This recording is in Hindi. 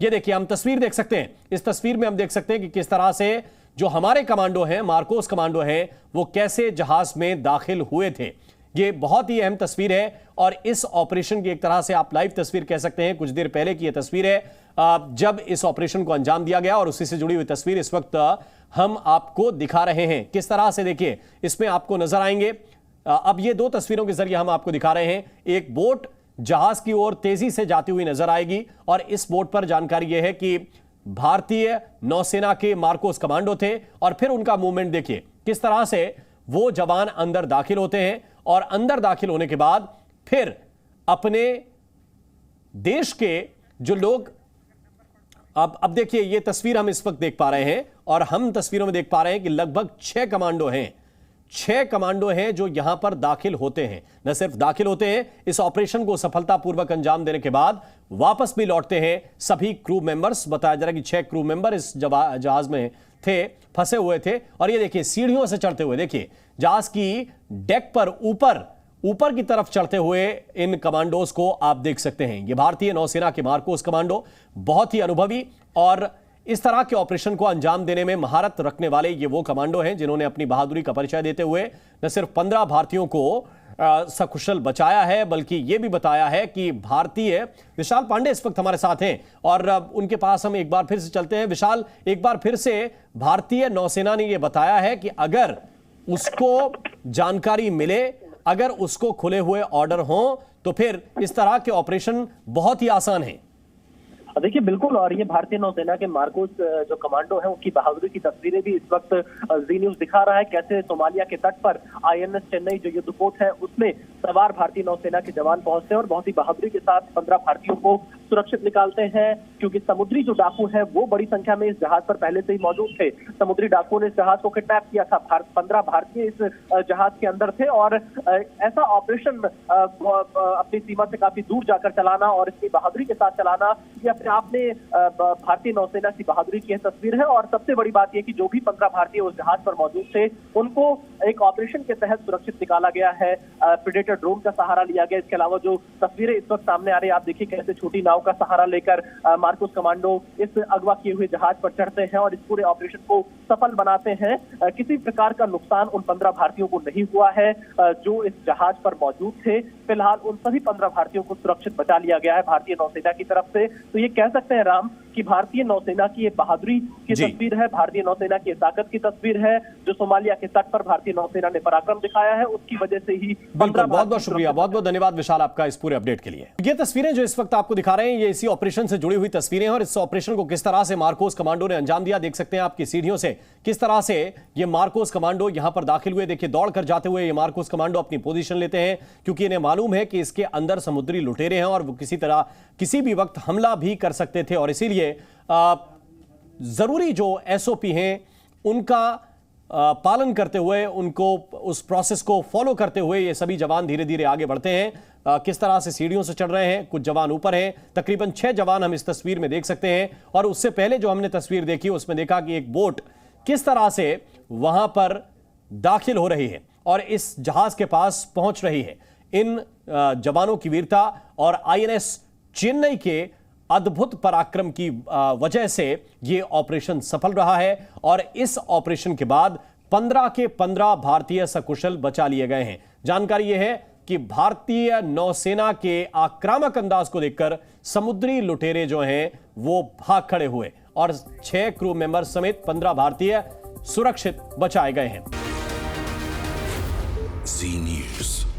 ये देखिए, हम तस्वीर देख सकते हैं। इस तस्वीर में हम देख सकते हैं कि किस तरह से जो हमारे कमांडो हैं, मार्कोस कमांडो हैं, वो कैसे जहाज में दाखिल हुए थे। ये बहुत ही अहम तस्वीर है और इस ऑपरेशन की एक तरह से आप लाइव तस्वीर कह सकते हैं। कुछ देर पहले की यह तस्वीर है जब इस ऑपरेशन को अंजाम दिया गया और उसी से जुड़ी हुई तस्वीर इस वक्त हम आपको दिखा रहे हैं। किस तरह से देखिए, इसमें आपको नजर आएंगे। अब ये दो तस्वीरों के जरिए हम आपको दिखा रहे हैं। एक बोट जहाज की ओर तेजी से जाती हुई नजर आएगी और इस बोट पर जानकारी यह है कि भारतीय नौसेना के मार्कोस कमांडो थे और फिर उनका मूवमेंट देखिए किस तरह से वो जवान अंदर दाखिल होते हैं और अंदर दाखिल होने के बाद फिर अपने देश के जो लोग अब देखिए, ये तस्वीर हम इस वक्त देख पा रहे हैं और हम तस्वीरों में देख पा रहे हैं कि लगभग 6 कमांडो हैं। 6 कमांडो हैं जो यहां पर दाखिल होते हैं। न सिर्फ दाखिल होते हैं, इस ऑपरेशन को सफलतापूर्वक अंजाम देने के बाद वापस भी लौटते हैं सभी क्रू मेंबर्स। बताया जा रहा है कि 6 क्रू मेंबर इस जहाज में थे, फंसे हुए थे। और ये देखिए, सीढ़ियों से चढ़ते हुए देखिए, जहाज की डेक पर ऊपर की तरफ चढ़ते हुए इन कमांडोज को आप देख सकते हैं। ये भारतीय नौसेना के मार्कोस कमांडो बहुत ही अनुभवी और इस तरह के ऑपरेशन को अंजाम देने में महारत रखने वाले ये वो कमांडो हैं जिन्होंने अपनी बहादुरी का परिचय देते हुए न सिर्फ 15 भारतीयों को सकुशल बचाया है, बल्कि यह भी बताया है कि भारतीय विशाल पांडे इस वक्त हमारे साथ हैं और उनके पास हम एक बार फिर से चलते हैं। विशाल, एक बार फिर से भारतीय नौसेना ने यह बताया है कि अगर उसको जानकारी मिले, अगर उसको खुले हुए ऑर्डर हों, तो फिर इस तरह के ऑपरेशन बहुत ही आसान है। देखिए बिल्कुल, और ये भारतीय नौसेना के मार्कोस जो कमांडो है उनकी बहादुरी की तस्वीरें भी इस वक्त जी न्यूज दिखा रहा है। कैसे सोमालिया के तट पर आईएनएस चेन्नई जो युद्धपोत है उसमें सवार भारतीय नौसेना के जवान पहुंचते हैं और बहुत ही बहादुरी के साथ 15 भारतीयों को सुरक्षित निकालते हैं, क्योंकि समुद्री जो डाकू है वो बड़ी संख्या में इस जहाज पर पहले से ही मौजूद थे। समुद्री डाकुओं ने इस जहाज को किडनैप किया था। 15 भारतीय इस जहाज के अंदर थे और ऐसा ऑपरेशन अपनी सीमा से काफी दूर जाकर चलाना और इसकी बहादुरी के साथ चलाना, ये अपने आप में भारतीय नौसेना की बहादुरी की तस्वीर है। और सबसे बड़ी बात यह कि जो भी 15 भारतीय उस जहाज पर मौजूद थे उनको एक ऑपरेशन के तहत सुरक्षित निकाला गया है। प्रेडेटर ड्रोन का सहारा लिया गया। इसके अलावा जो तस्वीरें इस वक्त सामने आ रही है, आप देखिए कैसे छोटी नाव का सहारा लेकर मार्कोस कमांडो इस अगवा किए हुए जहाज पर चढ़ते हैं और इस पूरे ऑपरेशन को सफल बनाते हैं। किसी प्रकार का नुकसान उन 15 भारतीयों को नहीं हुआ है जो इस जहाज पर मौजूद थे। फिलहाल उन सभी 15 भारतीयों को सुरक्षित बचा लिया गया है भारतीय नौसेना की तरफ से। तो ये कह सकते हैं राम कि भारतीय नौसेना की ये बहादुरी की तस्वीर है, भारतीय नौसेना की ताकत की तस्वीर है। जो सोमालिया के तट पर भारतीय नौसेना ने पराक्रम दिखाया है उसकी वजह से ही। बहुत बहुत शुक्रिया, बहुत बहुत धन्यवाद विशाल आपका इस पूरे अपडेट के लिए। ये तस्वीरें जो इस वक्त आपको दिखा रहे हैं ये इसी ऑपरेशन से जुड़ी हुई तस्वीरें हैं और इस ऑपरेशन को किस तरह से मार्कोस कमांडो ने अंजाम दिया देख सकते हैं आपकी सीढ़ियों से। किस तरह से ये मार्कोस कमांडो यहां पर दाखिल हुए। देखिए, दौड़कर जाते हुए ये मार्कोस कमांडो अपनी पोजीशन लेते हैं क्योंकि इन्हें मालूम है कि इसके अंदर समुद्री लुटेरे हैं और वो किसी भी वक्त हमला भी कर सकते थे और इसीलिए जरूरी जो एसओपी हैं उनका पालन करते हुए, उनको उस प्रोसेस को फॉलो करते हुए ये सभी जवान धीरे धीरे आगे बढ़ते हैं। किस तरह से सीढ़ियों से चढ़ रहे हैं, कुछ जवान ऊपर हैं। तकरीबन 6 जवान हम इस तस्वीर में देख सकते हैं और उससे पहले जो हमने तस्वीर देखी उसमें देखा कि एक बोट किस तरह से वहां पर दाखिल हो रही है और इस जहाज के पास पहुंच रही है। इन जवानों की वीरता और आईएनएस चेन्नई के अद्भुत पराक्रम की वजह से यह ऑपरेशन सफल रहा है और इस ऑपरेशन के बाद 15 के 15 भारतीय सकुशल बचा लिए गए हैं। जानकारी यह है कि भारतीय नौसेना के आक्रामक अंदाज को देखकर समुद्री लुटेरे जो हैं वो भाग खड़े हुए और 6 क्रू मेंबर समेत 15 भारतीय सुरक्षित बचाए गए हैं। जी न्यूज़।